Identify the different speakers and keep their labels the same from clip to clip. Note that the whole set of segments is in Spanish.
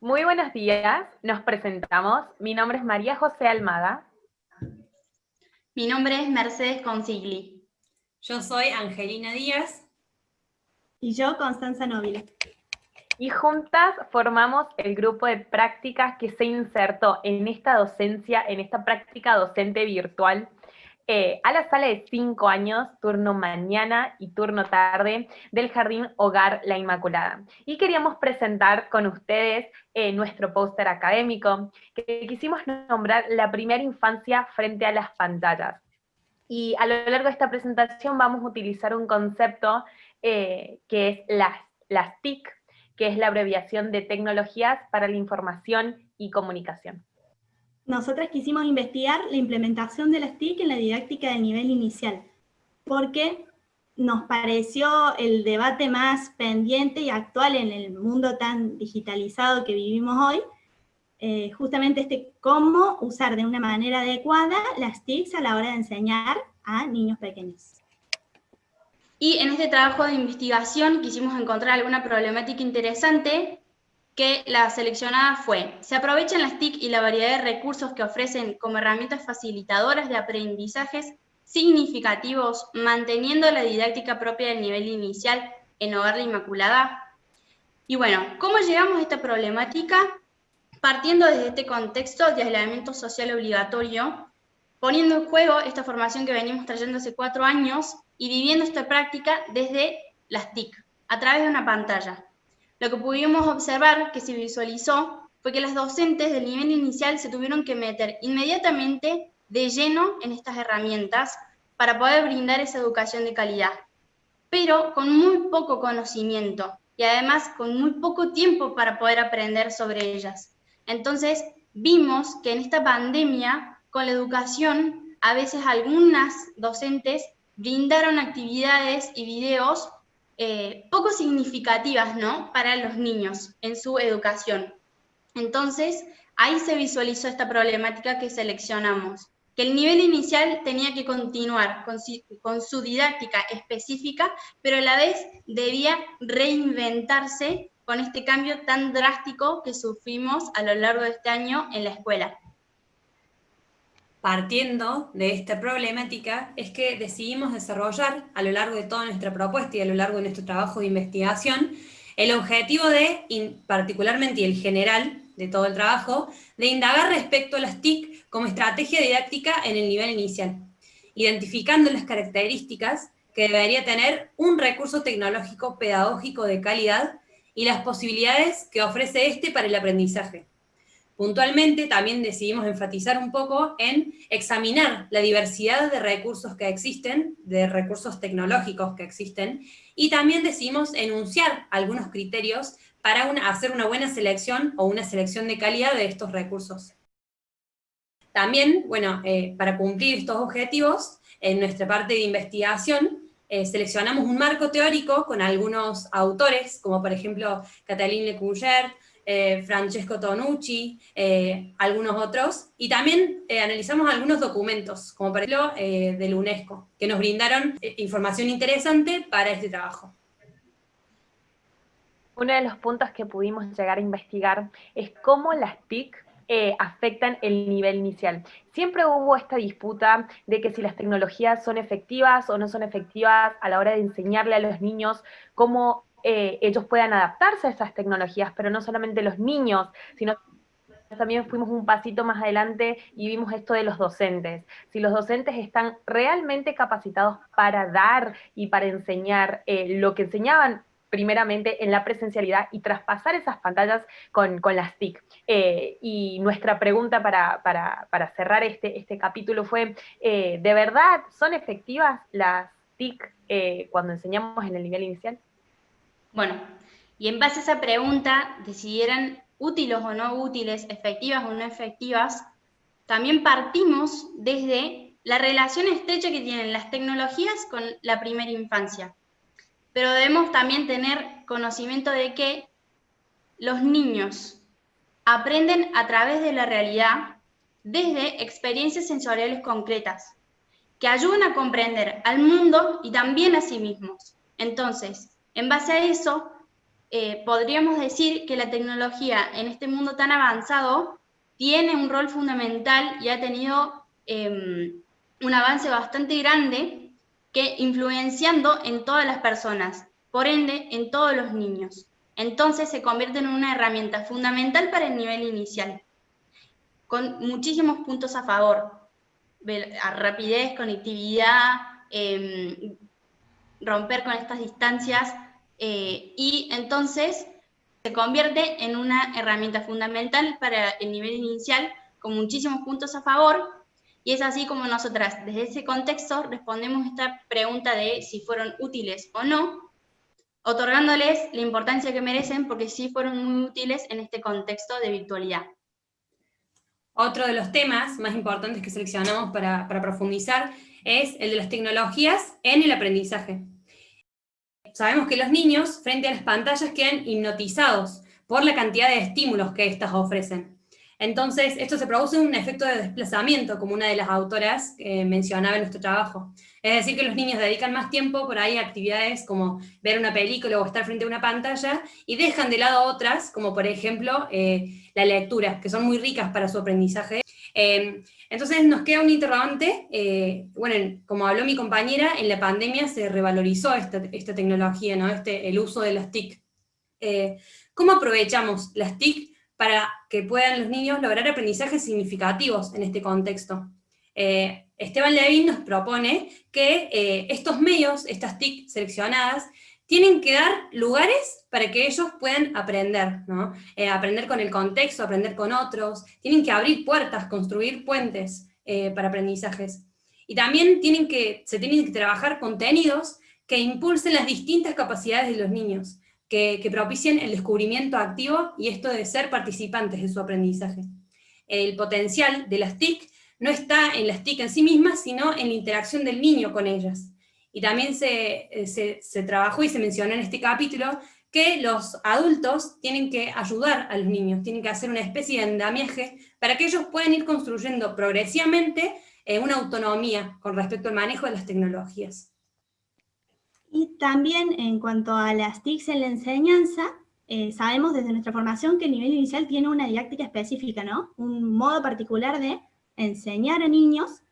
Speaker 1: Muy buenos días, nos presentamos. Mi nombre es María José Almada.
Speaker 2: Mi nombre es Mercedes Consigli.
Speaker 3: Yo soy Angelina Díaz.
Speaker 4: Y yo, Constanza Nobile.
Speaker 1: Y juntas formamos el grupo de prácticas que se insertó en esta docencia, en esta práctica docente virtual, a la sala de 5 años, turno mañana y turno tarde, del Jardín Hogar La Inmaculada. Y queríamos presentar con ustedes nuestro póster académico, que quisimos nombrar la primera infancia frente a las pantallas. Y a lo largo de esta presentación vamos a utilizar un concepto que es las TIC, que es la abreviación de Tecnologías para la Información y Comunicación.
Speaker 4: Nosotras quisimos investigar la implementación de las TIC en la didáctica del nivel inicial, porque nos pareció el debate más pendiente y actual en el mundo tan digitalizado que vivimos hoy, justamente cómo usar de una manera adecuada las TICs a la hora de enseñar a niños pequeños.
Speaker 2: Y en este trabajo de investigación quisimos encontrar alguna problemática interesante que la seleccionada fue: se aprovechan las TIC y la variedad de recursos que ofrecen como herramientas facilitadoras de aprendizajes significativos, manteniendo la didáctica propia del nivel inicial en Hogar La Inmaculada. Y bueno, ¿cómo llegamos a esta problemática? Partiendo desde este contexto de aislamiento social obligatorio, poniendo en juego esta formación que venimos trayendo hace 4 años y viviendo esta práctica desde las TIC, a través de una pantalla. Lo que pudimos observar que se visualizó fue que las docentes del nivel inicial se tuvieron que meter inmediatamente de lleno en estas herramientas para poder brindar esa educación de calidad, pero con muy poco conocimiento y además con muy poco tiempo para poder aprender sobre ellas. Entonces vimos que en esta pandemia, con la educación, a veces algunas docentes brindaron actividades y videos poco significativas, ¿no?, para los niños en su educación. Entonces, ahí se visualizó esta problemática que seleccionamos, que el nivel inicial tenía que continuar con su didáctica específica, pero a la vez debía reinventarse con este cambio tan drástico que sufrimos a lo largo de este año en la escuela.
Speaker 3: Partiendo de esta problemática es que decidimos desarrollar a lo largo de toda nuestra propuesta y a lo largo de nuestro trabajo de investigación el objetivo particularmente y el general de todo el trabajo, de indagar respecto a las TIC como estrategia didáctica en el nivel inicial, identificando las características que debería tener un recurso tecnológico pedagógico de calidad y las posibilidades que ofrece este para el aprendizaje. Puntualmente también decidimos enfatizar un poco en examinar la diversidad de recursos que existen, de recursos tecnológicos que existen, y también decidimos enunciar algunos criterios para hacer una buena selección o una selección de calidad de estos recursos. También, bueno, para cumplir estos objetivos, en nuestra parte de investigación, seleccionamos un marco teórico con algunos autores, como por ejemplo Catalin Lecouger, Francesco Tonucci, algunos otros, y también analizamos algunos documentos, como por ejemplo del UNESCO, que nos brindaron información interesante para este trabajo.
Speaker 1: Uno de los puntos que pudimos llegar a investigar es cómo las TIC afectan el nivel inicial. Siempre hubo esta disputa de que si las tecnologías son efectivas o no son efectivas a la hora de enseñarle a los niños cómo ellos puedan adaptarse a esas tecnologías, pero no solamente los niños, sino también fuimos un pasito más adelante y vimos esto de los docentes. Si los docentes están realmente capacitados para dar y para enseñar lo que enseñaban primeramente en la presencialidad y traspasar esas pantallas con las TIC. Y nuestra pregunta para cerrar este capítulo fue, ¿de verdad son efectivas las TIC cuando enseñamos en el nivel inicial?
Speaker 2: Bueno, y en base a esa pregunta, de si eran útiles o no útiles, efectivas o no efectivas, también partimos desde la relación estrecha que tienen las tecnologías con la primera infancia. Pero debemos también tener conocimiento de que los niños aprenden a través de la realidad desde experiencias sensoriales concretas que ayudan a comprender al mundo y también a sí mismos. Entonces, en base a eso, podríamos decir que la tecnología en este mundo tan avanzado tiene un rol fundamental y ha tenido un avance bastante grande que influenciando en todas las personas, por ende en todos los niños. Entonces se convierte en una herramienta fundamental para el nivel inicial, con muchísimos puntos a favor: rapidez, conectividad, romper con estas distancias, y entonces se convierte en una herramienta fundamental para el nivel inicial con muchísimos puntos a favor, y es así como nosotras desde ese contexto respondemos esta pregunta de si fueron útiles o no, otorgándoles la importancia que merecen porque sí fueron muy útiles en este contexto de virtualidad.
Speaker 3: Otro de los temas más importantes que seleccionamos para profundizar es el de las tecnologías en el aprendizaje. Sabemos que los niños, frente a las pantallas, quedan hipnotizados por la cantidad de estímulos que éstas ofrecen. Entonces, esto se produce un efecto de desplazamiento, como una de las autoras mencionaba en nuestro trabajo. Es decir, que los niños dedican más tiempo por ahí a actividades como ver una película o estar frente a una pantalla, y dejan de lado otras, como por ejemplo la lectura, que son muy ricas para su aprendizaje. Entonces nos queda un interrogante. Bueno, como habló mi compañera, en la pandemia se revalorizó esta tecnología, ¿no? El uso de las TIC. ¿Cómo aprovechamos las TIC para que puedan los niños lograr aprendizajes significativos en este contexto? Esteban Levin nos propone que estos medios, estas TIC seleccionadas, tienen que dar lugares para que ellos puedan aprender, ¿no? Aprender con el contexto, aprender con otros, tienen que abrir puertas, construir puentes para aprendizajes. Y también se tienen que trabajar contenidos que impulsen las distintas capacidades de los niños, que propicien el descubrimiento activo y esto de ser participantes de su aprendizaje. El potencial de las TIC no está en las TIC en sí mismas, sino en la interacción del niño con ellas. Y también se trabajó y se mencionó en este capítulo que los adultos tienen que ayudar a los niños, tienen que hacer una especie de andamiaje para que ellos puedan ir construyendo progresivamente una autonomía con respecto al manejo de las tecnologías.
Speaker 4: Y también en cuanto a las TICs en la enseñanza, sabemos desde nuestra formación que el nivel inicial tiene una didáctica específica, ¿no? Un modo particular de enseñar a niños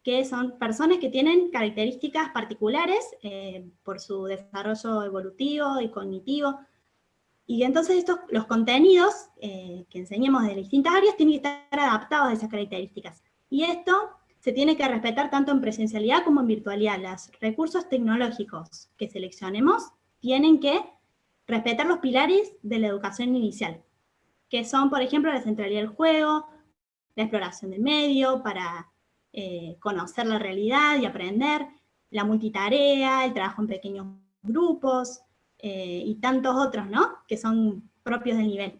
Speaker 4: que son personas que tienen características particulares por su desarrollo evolutivo y cognitivo. Y entonces los contenidos que enseñemos de distintas áreas tienen que estar adaptados a esas características. Y esto se tiene que respetar tanto en presencialidad como en virtualidad. Los recursos tecnológicos que seleccionemos tienen que respetar los pilares de la educación inicial, que son, por ejemplo, la centralidad del juego, la exploración del medio para conocer la realidad y aprender, la multitarea, el trabajo en pequeños grupos, y tantos otros, ¿no? Que son propios del nivel.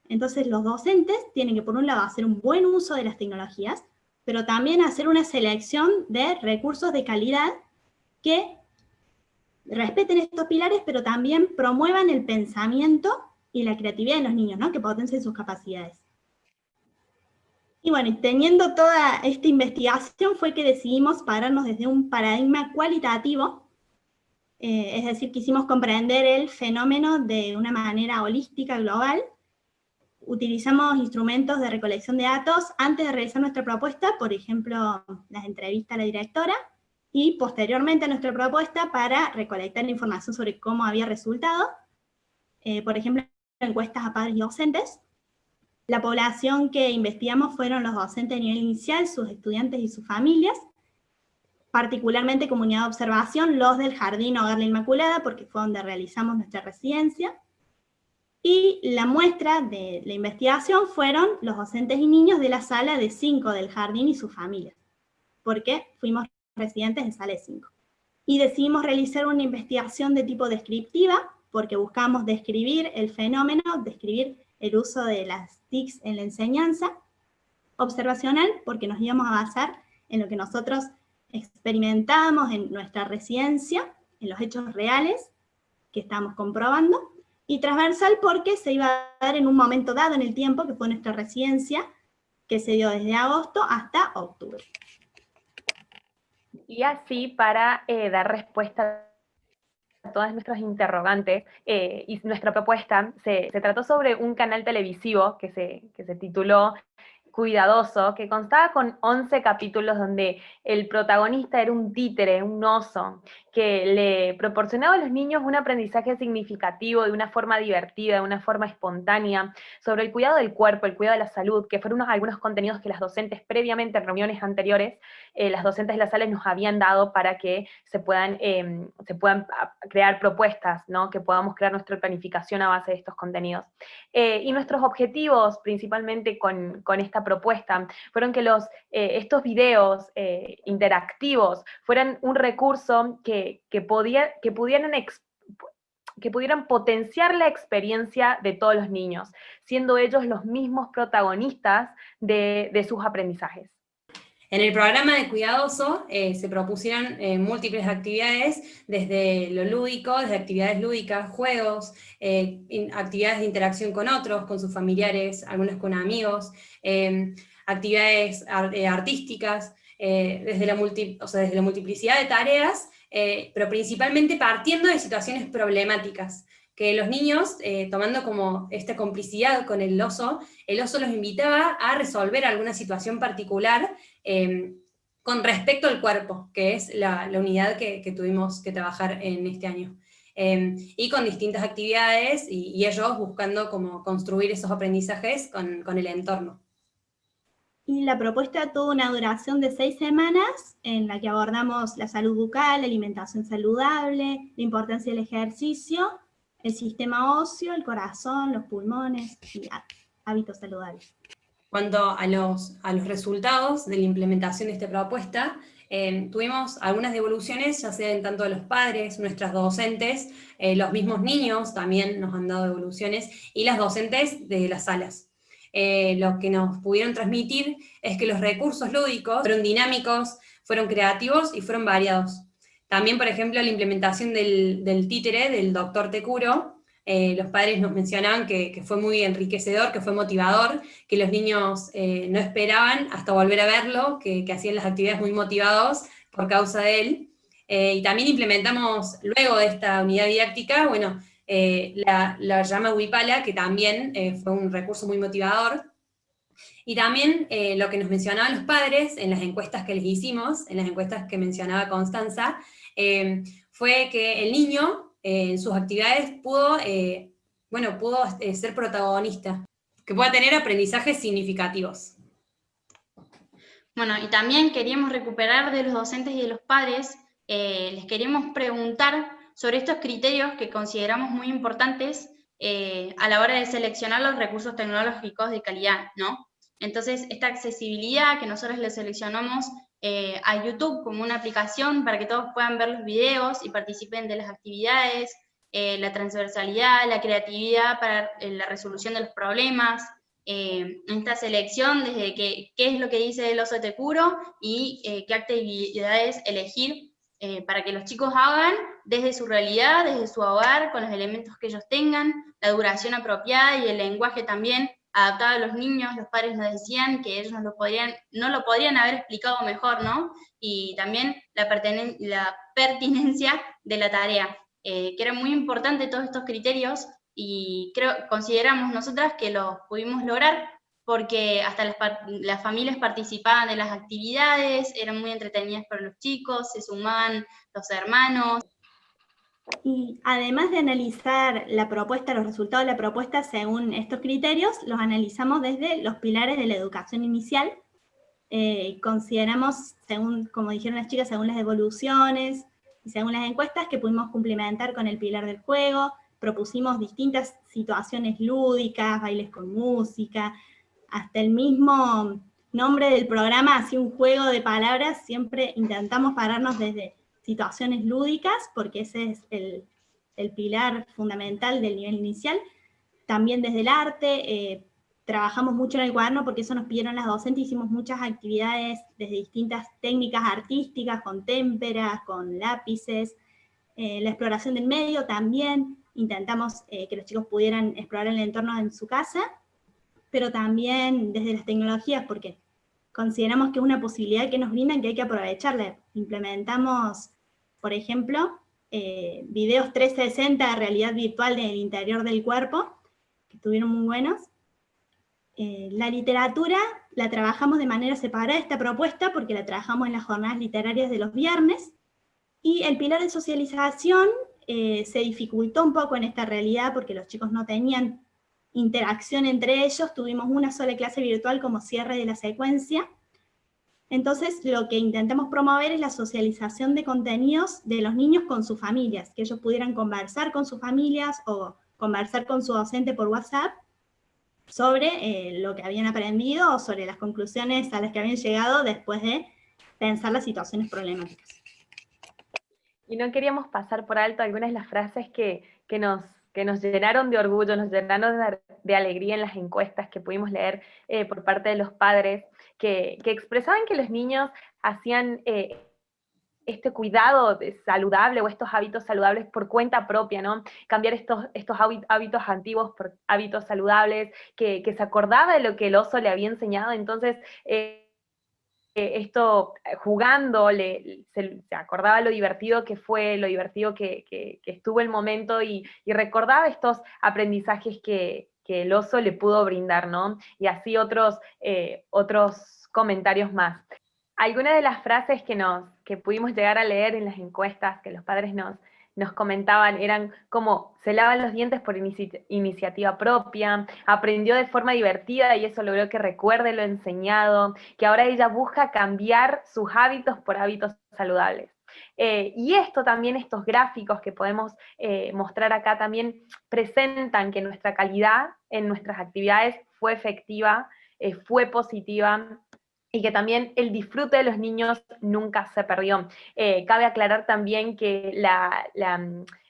Speaker 4: Entonces los docentes tienen que, por un lado, hacer un buen uso de las tecnologías, pero también hacer una selección de recursos de calidad que respeten estos pilares, pero también promuevan el pensamiento y la creatividad de los niños, ¿no? Que potencien sus capacidades. Y bueno, teniendo toda esta investigación fue que decidimos pararnos desde un paradigma cualitativo, es decir, quisimos comprender el fenómeno de una manera holística, global. Utilizamos instrumentos de recolección de datos antes de realizar nuestra propuesta, por ejemplo, las entrevistas a la directora, y posteriormente a nuestra propuesta para recolectar información sobre cómo había resultado, por ejemplo, encuestas a padres y docentes. La población que investigamos fueron los docentes de nivel inicial, sus estudiantes y sus familias, particularmente comunidad de observación, los del Jardín Hogar La Inmaculada, porque fue donde realizamos nuestra residencia. Y la muestra de la investigación fueron los docentes y niños de la sala de 5 del jardín y sus familias, porque fuimos residentes de sala de 5. Y decidimos realizar una investigación de tipo descriptiva, porque buscamos describir el fenómeno, describir el uso de las TICs en la enseñanza. Observacional, porque nos íbamos a basar en lo que nosotros experimentamos en nuestra residencia, en los hechos reales que estábamos comprobando. Y transversal, porque se iba a dar en un momento dado en el tiempo, que fue nuestra residencia, que se dio desde agosto hasta octubre.
Speaker 1: Y así, para dar respuesta todas nuestras interrogantes, y nuestra propuesta se trató sobre un canal televisivo que se tituló Cuidadoso, que constaba con 11 capítulos donde el protagonista era un títere, un oso, que le proporcionaba a los niños un aprendizaje significativo de una forma divertida, de una forma espontánea, sobre el cuidado del cuerpo, el cuidado de la salud, que fueron algunos contenidos que las docentes previamente en reuniones anteriores, las docentes de las salas nos habían dado para que se puedan crear propuestas, ¿no? Que podamos crear nuestra planificación a base de estos contenidos. Y nuestros objetivos, principalmente con esta propuesta, fueron que estos videos interactivos fueran un recurso que pudieran potenciar la experiencia de todos los niños, siendo ellos los mismos protagonistas de sus aprendizajes.
Speaker 3: En el programa de Cuidadoso se propusieron múltiples actividades, desde lo lúdico, desde actividades lúdicas, juegos, actividades de interacción con otros, con sus familiares, algunas con amigos, actividades artísticas, desde la multiplicidad de tareas, pero principalmente partiendo de situaciones problemáticas, que los niños, tomando como esta complicidad con el oso los invitaba a resolver alguna situación particular con respecto al cuerpo, que es la unidad que tuvimos que trabajar en este año. Y con distintas actividades, y ellos buscando cómo construir esos aprendizajes con el entorno.
Speaker 4: Y la propuesta tuvo una duración de 6 semanas, en la que abordamos la salud bucal, la alimentación saludable, la importancia del ejercicio, el sistema óseo, el corazón, los pulmones y hábitos saludables.
Speaker 3: Cuanto a los resultados de la implementación de esta propuesta, tuvimos algunas devoluciones, ya sea en tanto de los padres, nuestras docentes, los mismos niños también nos han dado devoluciones, y las docentes de las salas. Lo que nos pudieron transmitir es que los recursos lúdicos fueron dinámicos, fueron creativos y fueron variados. También, por ejemplo, la implementación del títere, del doctor Te Curo, los padres nos mencionaban que fue muy enriquecedor, que fue motivador, que los niños no esperaban hasta volver a verlo, que hacían las actividades muy motivados por causa de él. Y también implementamos, luego de esta unidad didáctica, bueno, la llama Wipala, que también fue un recurso muy motivador. Y también lo que nos mencionaban los padres en las encuestas que les hicimos, en las encuestas que mencionaba Constanza, fue que el niño en sus actividades pudo ser protagonista, que pueda tener aprendizajes significativos.
Speaker 2: Bueno, y también queríamos recuperar de los docentes y de los padres, les queríamos preguntar sobre estos criterios que consideramos muy importantes a la hora de seleccionar los recursos tecnológicos de calidad, ¿no? Entonces, esta accesibilidad que nosotros le seleccionamos a YouTube como una aplicación para que todos puedan ver los videos y participen de las actividades, la transversalidad, la creatividad para la resolución de los problemas, en esta selección desde qué es lo que dice el oso Te Curo y qué actividades elegir para que los chicos hagan desde su realidad, desde su hogar, con los elementos que ellos tengan, la duración apropiada y el lenguaje también adaptado a los niños. Los padres nos decían que ellos no lo podrían haber explicado mejor, ¿no? Y también la pertinencia de la tarea, que era muy importante todos estos criterios, y consideramos nosotras que los pudimos lograr, porque hasta las familias participaban de las actividades, eran muy entretenidas para los chicos, se sumaban los hermanos.
Speaker 4: Y además de analizar la propuesta, los resultados de la propuesta según estos criterios, los analizamos desde los pilares de la educación inicial. Consideramos, según, como dijeron las chicas, según las devoluciones y según las encuestas, que pudimos complementar con el pilar del juego. Propusimos distintas situaciones lúdicas, bailes con música, hasta el mismo nombre del programa, así un juego de palabras. Siempre intentamos pararnos desde situaciones lúdicas, porque ese es el pilar fundamental del nivel inicial. También desde el arte, trabajamos mucho en el cuaderno, porque eso nos pidieron las docentes, hicimos muchas actividades desde distintas técnicas artísticas, con témperas, con lápices, la exploración del medio también, intentamos que los chicos pudieran explorar el entorno en su casa, pero también desde las tecnologías, porque consideramos que es una posibilidad que nos brindan que hay que aprovecharla. Implementamos, por ejemplo, videos 360 de realidad virtual del interior del cuerpo, que estuvieron muy buenos. La literatura la trabajamos de manera separada, esta propuesta, porque la trabajamos en las jornadas literarias de los viernes, y el pilar de socialización se dificultó un poco en esta realidad porque los chicos no tenían interacción entre ellos, tuvimos una sola clase virtual como cierre de la secuencia. Entonces lo que intentamos promover es la socialización de contenidos de los niños con sus familias, que ellos pudieran conversar con sus familias o conversar con su docente por WhatsApp sobre lo que habían aprendido o sobre las conclusiones a las que habían llegado después de pensar las situaciones problemáticas.
Speaker 1: Y no queríamos pasar por alto algunas de las frases que nos llenaron de orgullo, nos llenaron de alegría en las encuestas que pudimos leer por parte de los padres, que expresaban que los niños hacían este cuidado saludable o estos hábitos saludables por cuenta propia, ¿no? Cambiar estos hábitos antiguos por hábitos saludables, que se acordaba de lo que el oso le había enseñado, entonces esto jugando, se acordaba lo divertido que fue, lo divertido que estuvo el momento y recordaba estos aprendizajes que el oso le pudo brindar, ¿no? Y así otros comentarios más. Algunas de las frases que pudimos llegar a leer en las encuestas que los padres nos comentaban eran como: se lava los dientes por iniciativa propia, aprendió de forma divertida y eso logró que recuerde lo enseñado, que ahora ella busca cambiar sus hábitos por hábitos saludables. Y esto también, estos gráficos que podemos mostrar acá también presentan que nuestra calidad en nuestras actividades fue efectiva, fue positiva, y que también el disfrute de los niños nunca se perdió. Cabe aclarar también que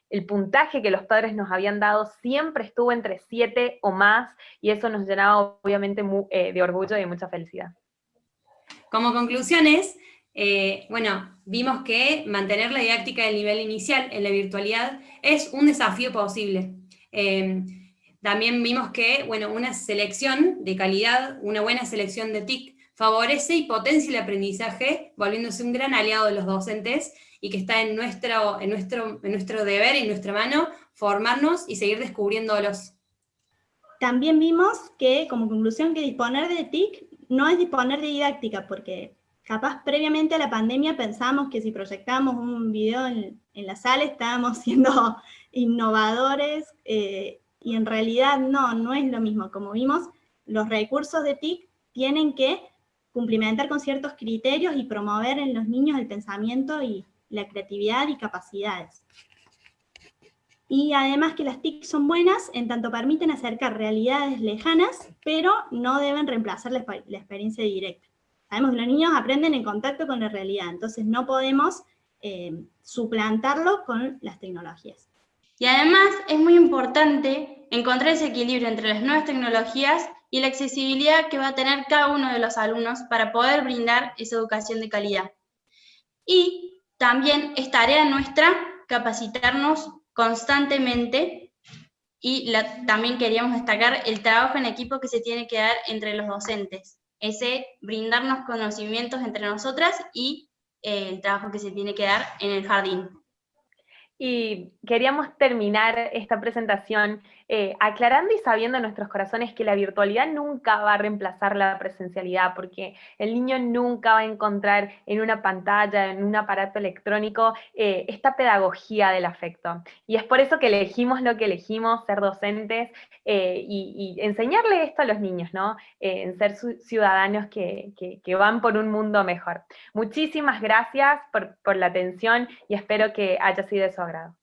Speaker 1: el puntaje que los padres nos habían dado siempre estuvo entre 7 o más, y eso nos llenaba obviamente de orgullo y de mucha felicidad.
Speaker 3: Como conclusiones, bueno, vimos que mantener la didáctica del nivel inicial en la virtualidad es un desafío posible. También vimos que, bueno, una selección de calidad, una buena selección de TIC, favorece y potencia el aprendizaje, volviéndose un gran aliado de los docentes, y que está en nuestro deber y en nuestra mano formarnos y seguir descubriéndolos.
Speaker 4: También vimos que, como conclusión, que disponer de TIC no es disponer de didáctica, porque capaz previamente a la pandemia pensábamos que si proyectábamos un video en la sala estábamos siendo innovadores, y en realidad no es lo mismo. Como vimos, los recursos de TIC tienen que cumplimentar con ciertos criterios y promover en los niños el pensamiento y la creatividad y capacidades. Y además que las TIC son buenas en tanto permiten acercar realidades lejanas, pero no deben reemplazar la experiencia directa. Sabemos que los niños aprenden en contacto con la realidad, entonces no podemos suplantarlo con las tecnologías.
Speaker 2: Y además es muy importante encontrar ese equilibrio entre las nuevas tecnologías y la accesibilidad que va a tener cada uno de los alumnos para poder brindar esa educación de calidad. Y también es tarea nuestra capacitarnos constantemente, y también queríamos destacar el trabajo en equipo que se tiene que dar entre los docentes, ese brindarnos conocimientos entre nosotras y el trabajo que se tiene que dar en el jardín.
Speaker 1: Y queríamos terminar esta presentación aclarando y sabiendo en nuestros corazones que la virtualidad nunca va a reemplazar la presencialidad, porque el niño nunca va a encontrar en una pantalla, en un aparato electrónico, esta pedagogía del afecto. Y es por eso que elegimos lo que elegimos, ser docentes, y enseñarle esto a los niños, ¿no? En ser ciudadanos que van por un mundo mejor. Muchísimas gracias por la atención y espero que haya sido de su agrado.